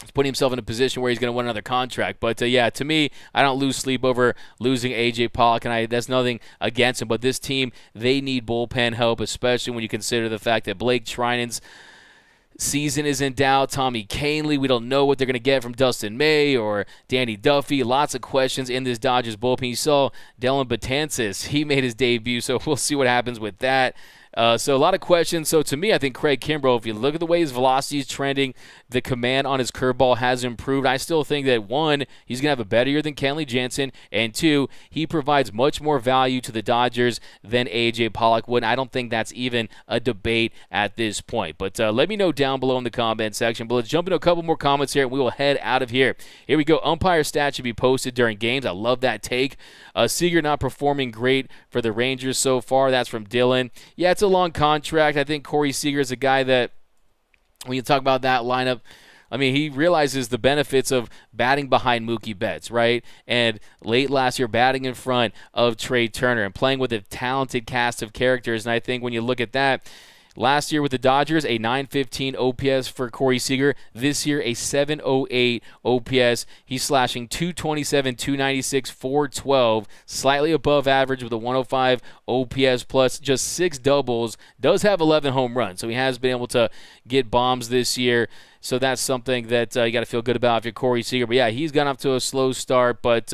He's putting himself in a position where he's going to win another contract. But, yeah, to me, I don't lose sleep over losing A.J. Pollock, and that's nothing against him. But this team, they need bullpen help, especially when you consider the fact that Blake Trinan's season is in doubt. Tommy Kahnle, we don't know what they're going to get from Dustin May or Danny Duffy. Lots of questions in this Dodgers bullpen. You saw Dylan Betances. He made his debut, so we'll see what happens with that. So a lot of questions. So to me, I think Craig Kimbrell, if you look at the way his velocity is trending, the command on his curveball has improved. I still think that, one, he's going to have a better year than Kenley Jansen, and two, he provides much more value to the Dodgers than A.J. Pollock would. I don't think that's even a debate at this point. But let me know down below in the comment section. But let's jump into a couple more comments here, and we will head out of here. Here we go. Umpire stats should be posted during games. I love that take. Seager not performing great for the Rangers so far. That's from Dylan. Yeah, it's a long contract. I think Corey Seager is a guy that, when you talk about that lineup, I mean, he realizes the benefits of batting behind Mookie Betts, right? And late last year, batting in front of Trey Turner and playing with a talented cast of characters. And I think when you look at that, last year with the Dodgers, a 915 OPS for Corey Seager. This year, a 708 OPS. He's slashing 227, 296, 412, slightly above average with a 105 OPS plus just 6 doubles. Does have 11 home runs, so he has been able to get bombs this year. So that's something that you got to feel good about if you're Corey Seager. But, yeah, he's gone off to a slow start. But,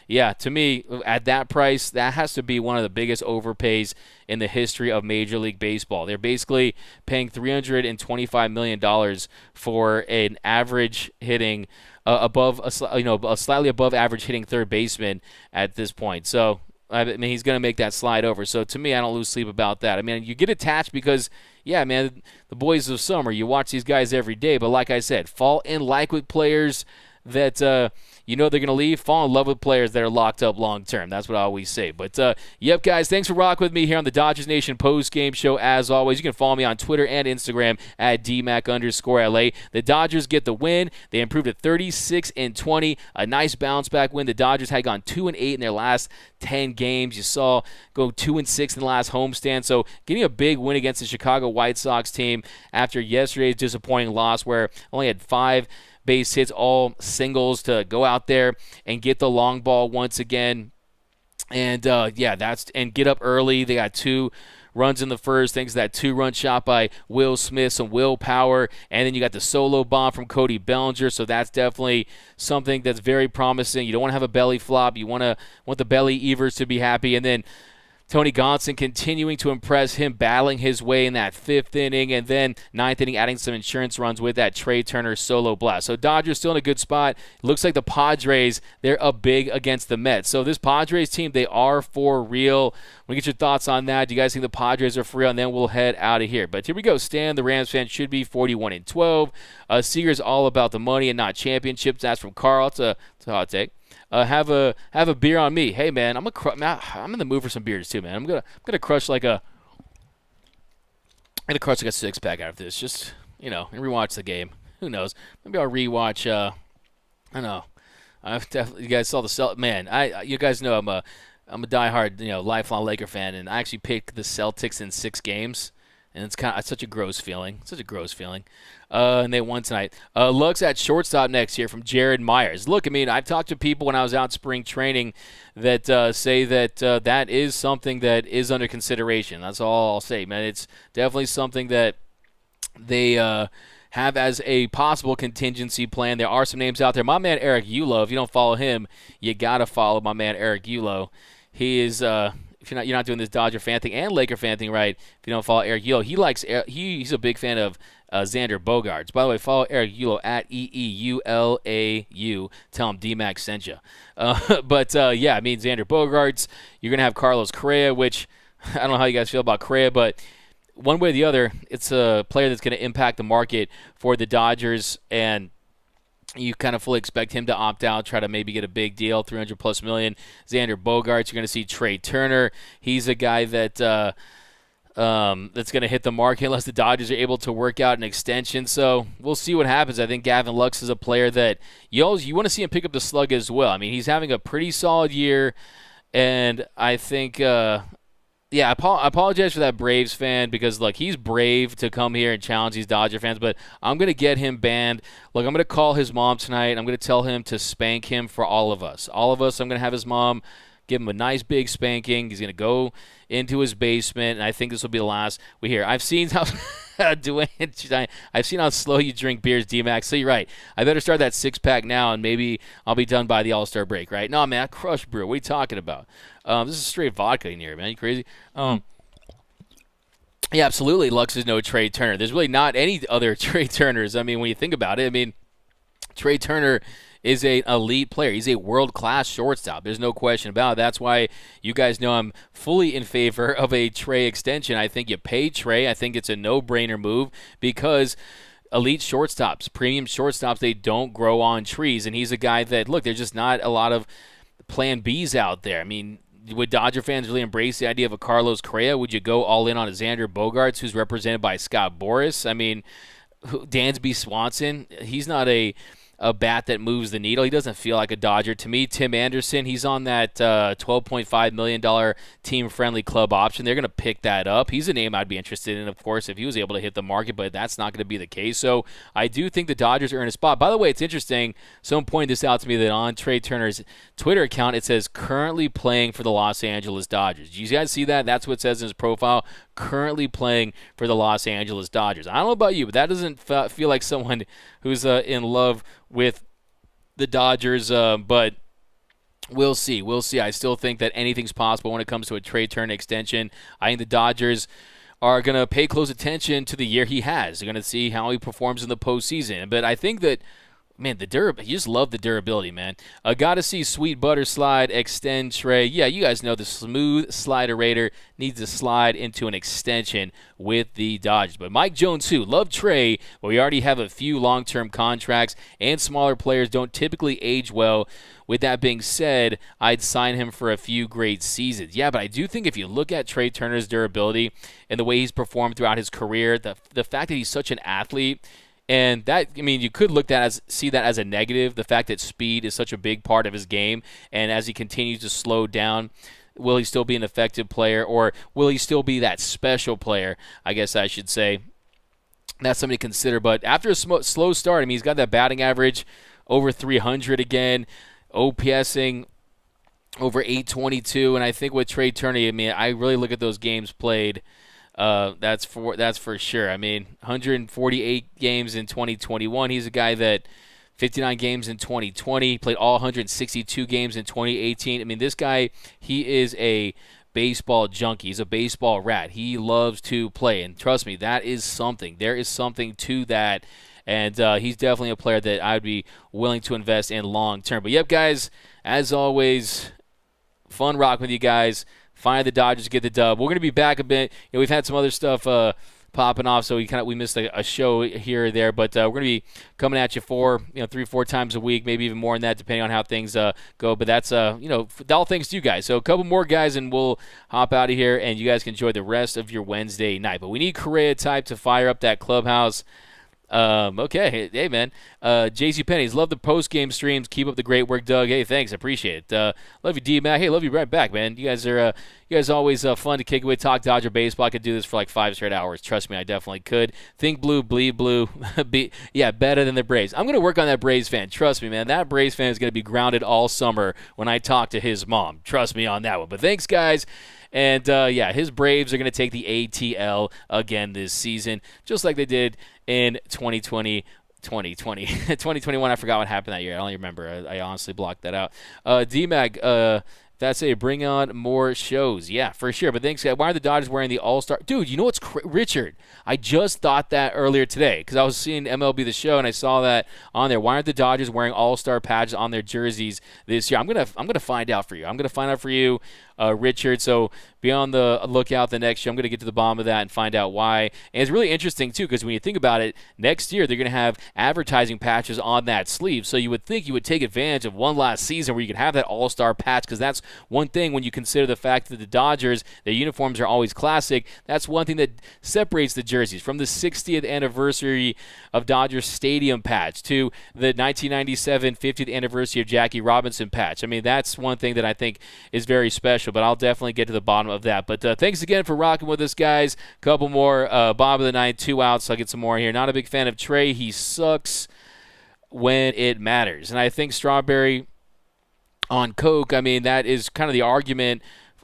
yeah, to me, at that price, that has to be one of the biggest overpays in the history of Major League Baseball. They're basically paying $325 million for an average hitting above a slightly above average hitting third baseman at this point. So, I mean, he's going to make that slide over. So, to me, I don't lose sleep about that. I mean, you get attached because, yeah, man, the boys of summer, you watch these guys every day. But like I said, fall in like with players that you know they're going to leave. Fall in love with players that are locked up long term. That's what I always say. But, yep, guys, thanks for rocking with me here on the Dodgers Nation post-game show. As always, you can follow me on Twitter and Instagram at DMAC_LA. The Dodgers get the win. They improved to 36-20. A nice bounce-back win. The Dodgers had gone 2-8 in their last 10 games. You saw go 2-6 in the last homestand. So getting a big win against the Chicago White Sox team after yesterday's disappointing loss where only had 5 base hits, all singles, to go out there and get the long ball once again. And, and get up early. They got 2 runs in the first, thanks to that 2-run shot by Will Smith, some willpower, and then you got the solo bomb from Cody Bellinger, so that's definitely something that's very promising. You don't want to have a belly flop. You want the belly Evers to be happy, and then Tony Gonsolin continuing to impress him, battling his way in that 5th inning, and then 9th inning adding some insurance runs with that Trey Turner solo blast. So Dodgers still in a good spot. Looks like the Padres, they're up big against the Mets. So this Padres team, they are for real. We'll get your thoughts on that. Do you guys think the Padres are for real? And then we'll head out of here. But here we go. Stan, the Rams fan, should be 41-12. Seager's all about the money and not championships. That's from Carl. It's a hot take. Have a beer on me. Hey man, I'm in the mood for some beers too, man. I'm gonna crush like a 6-pack out of this. Just and rewatch the game. Who knows? Maybe I'll rewatch. I don't know. I've definitely, you guys saw the man. You guys know I'm a diehard lifelong Laker fan, and I actually picked the Celtics in 6 games. And it's such a gross feeling. And they won tonight. Looks at shortstop next year from Jared Myers. Look, I mean, I've talked to people when I was out spring training that say that that is something that is under consideration. That's all I'll say, man. It's definitely something that they have as a possible contingency plan. There are some names out there. My man Eric Eulo, if you don't follow him, you got to follow my man Eric Eulo. He is if you're not doing this Dodger fan thing and Laker fan thing right, if you don't follow Eric Eulo, he's a big fan of Xander Bogaerts. By the way, follow Eric Eulo at EEULAU. Tell him D-Mac sent you. But I mean, Xander Bogaerts, you're going to have Carlos Correa, which I don't know how you guys feel about Correa, but one way or the other, it's a player that's going to impact the market for the Dodgers, and you kind of fully expect him to opt out, try to maybe get a big deal, $300+ million. Xander Bogaerts, you're going to see Trey Turner. He's a guy that that's going to hit the market unless the Dodgers are able to work out an extension. So we'll see what happens. I think Gavin Lux is a player that you want to see him pick up the slug as well. I mean, he's having a pretty solid year, and I think Yeah, I apologize for that Braves fan because, look, he's brave to come here and challenge these Dodger fans, but I'm going to get him banned. Look, I'm going to call his mom tonight. I'm going to tell him to spank him for all of us. All of us, I'm going to have his mom give him a nice big spanking. He's going to go into his basement, and I think this will be the last we hear. I've seen how Dwayne, I've seen how slow you drink beers, D-Max. So you're right. I better start that six-pack now, and maybe I'll be done by the All-Star break, right? No, man, crush brew. What are you talking about? This is straight vodka in here, man. You crazy? Yeah, absolutely. Lux is no Trey Turner. There's really not any other Trey Turners. I mean, when you think about it, I mean, Trey Turner is an elite player. He's a world-class shortstop. There's no question about it. That's why you guys know I'm fully in favor of a Trey extension. I think you pay Trey. I think it's a no-brainer move because elite shortstops, premium shortstops, they don't grow on trees. And he's a guy that, look, there's just not a lot of plan Bs out there. I mean, would Dodger fans really embrace the idea of a Carlos Correa? Would you go all in on a Xander Bogaerts, who's represented by Scott Boras? I mean, Dansby Swanson, he's not a bat that moves the needle. He doesn't feel like a Dodger to me. Tim Anderson, he's on that $12.5 million team-friendly club option. They're going to pick that up. He's a name I'd be interested in, of course, if he was able to hit the market, but that's not going to be the case. So I do think the Dodgers are in a spot. By the way, it's interesting. Someone pointed this out to me that on Trey Turner's Twitter account, it says currently playing for the Los Angeles Dodgers. Do you guys see that? That's what it says in his profile. Currently playing for the Los Angeles Dodgers. I don't know about you, but that doesn't feel like someone who's in love with the Dodgers, but we'll see. We'll see. I still think that anything's possible when it comes to a Trey Turner extension. I think the Dodgers are going to pay close attention to the year he has. They're going to see how he performs in the postseason. But I think that, man, you just love the durability, man. Got to see Sweet Butter Slide extend Trey. Yeah, you guys know the smooth sliderator needs to slide into an extension with the Dodgers. But Mike Jones, too, love Trey, but we already have a few long-term contracts, and smaller players don't typically age well. With that being said, I'd sign him for a few great seasons. Yeah, but I do think if you look at Trey Turner's durability and the way he's performed throughout his career, the fact that he's such an athlete, and that, I mean, you could see that as a negative, the fact that speed is such a big part of his game, and as he continues to slow down, will he still be an effective player, or will he still be that special player, I guess I should say. That's something to consider, but after a slow start, I mean, he's got that batting average over 300 again, OPSing over 822, and I think with Trey Turner, I mean, I really look at those games played. That's for sure. I mean, 148 games in 2021. He's a guy that 59 games in 2020. He played all 162 games in 2018. I mean, this guy, he is a baseball junkie. He's a baseball rat. He loves to play, and trust me, that is something. There is something to that, and he's definitely a player that I'd be willing to invest in long term. But yep, guys, as always, fun rocking with you guys. Find the Dodgers, get the dub. We're going to be back a bit. You know, we've had some other stuff popping off, so we missed a show here or there. But we're going to be coming at you 3-4 times a week, maybe even more than that, depending on how things go. But that's all thanks to you guys. So a couple more guys, and we'll hop out of here, and you guys can enjoy the rest of your Wednesday night. But we need Correa type to fire up that clubhouse. Okay. Hey, man. JC Penney's love the post-game streams. Keep up the great work, Doug. Hey, thanks. I appreciate it. Love you, D-Mac. Hey, love you right back, man. You guys are always fun to kick with, talk Dodger baseball. I could do this for like 5 straight hours. Trust me, I definitely could. Think blue, bleed blue. Better than the Braves. I'm going to work on that Braves fan. Trust me, man. That Braves fan is going to be grounded all summer when I talk to his mom. Trust me on that one. But thanks, guys. And, his Braves are going to take the ATL again this season, just like they did in 2021. I forgot what happened that year. I don't even remember. I honestly blocked that out. D-Mag, that's a bring on more shows. Yeah, for sure. But thanks, guys. Why are the Dodgers wearing the All-Star? Dude, you know what's Richard, I just thought that earlier today because I was seeing MLB The Show and I saw that on there. Why aren't the Dodgers wearing All-Star patches on their jerseys this year? I'm gonna find out for you. Richard. So be on the lookout the next year. I'm going to get to the bottom of that and find out why. And it's really interesting, too, because when you think about it, next year they're going to have advertising patches on that sleeve. So you would think you would take advantage of one last season where you could have that all-star patch because that's one thing when you consider the fact that the Dodgers, their uniforms are always classic. That's one thing that separates the jerseys from the 60th anniversary of Dodger Stadium patch to the 1997 50th anniversary of Jackie Robinson patch. I mean, that's one thing that I think is very special, but I'll definitely get to the bottom of that. But thanks again for rocking with us, guys. Couple more bottom of the ninth, 2 outs. I'll get some more here. Not a big fan of Trey. He sucks when it matters. And I think Strawberry on Coke, I mean, that is kind of the argument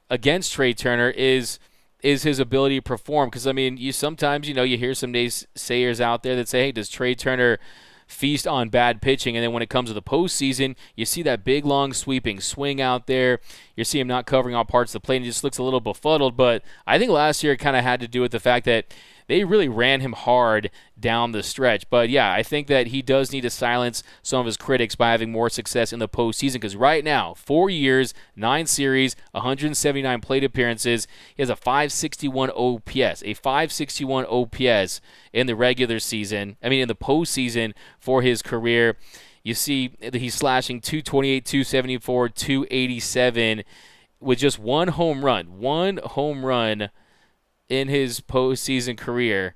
against Trey Turner is his ability to perform. Because, I mean, you sometimes, you hear some naysayers out there that say, hey, does Trey Turner feast on bad pitching? And then when it comes to the postseason, you see that big, long, sweeping swing out there. You see him not covering all parts of the plate, and he just looks a little befuddled. But I think last year it kind of had to do with the fact that they really ran him hard down the stretch. But, yeah, I think that he does need to silence some of his critics by having more success in the postseason, because right now, 4 years, 9 series, 179 plate appearances, he has a 561 OPS. A 561 OPS in the regular season, in the postseason for his career. You see that he's slashing 228, 274, 287 with just one home run. One home run in his postseason career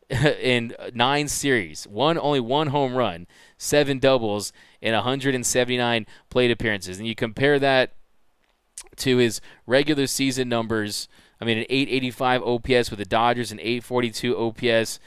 in 9 series. Only one home run, 7 doubles in 179 plate appearances. And you compare that to his regular season numbers, an 885 OPS with the Dodgers, an 842 OPS,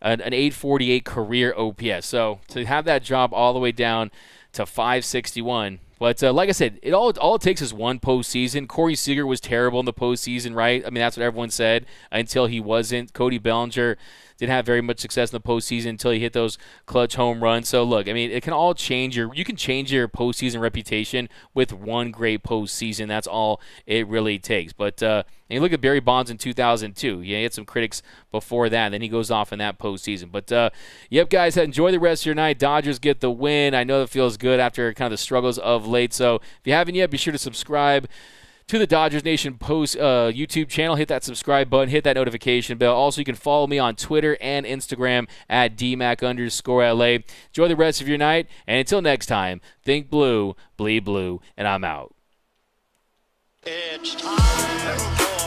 an 848 career OPS. So to have that drop all the way down to 561. But like I said, all it takes is one postseason. Corey Seager was terrible in the postseason, right? That's what everyone said until he wasn't. Cody Bellinger didn't have very much success in the postseason until he hit those clutch home runs. So look, it can all change you can change your postseason reputation with one great postseason. That's all it really takes. But and you look at Barry Bonds in 2002. He had some critics before that, and then he goes off in that postseason. But yep, guys, enjoy the rest of your night. Dodgers get the win. I know it feels good after kind of the struggles of late. So if you haven't yet, be sure to subscribe to the Dodgers Nation Post YouTube channel. Hit that subscribe button. Hit that notification bell. Also, you can follow me on Twitter and Instagram at DMAC_LA. Enjoy the rest of your night. And until next time, think blue, bleed blue, and I'm out. It's time for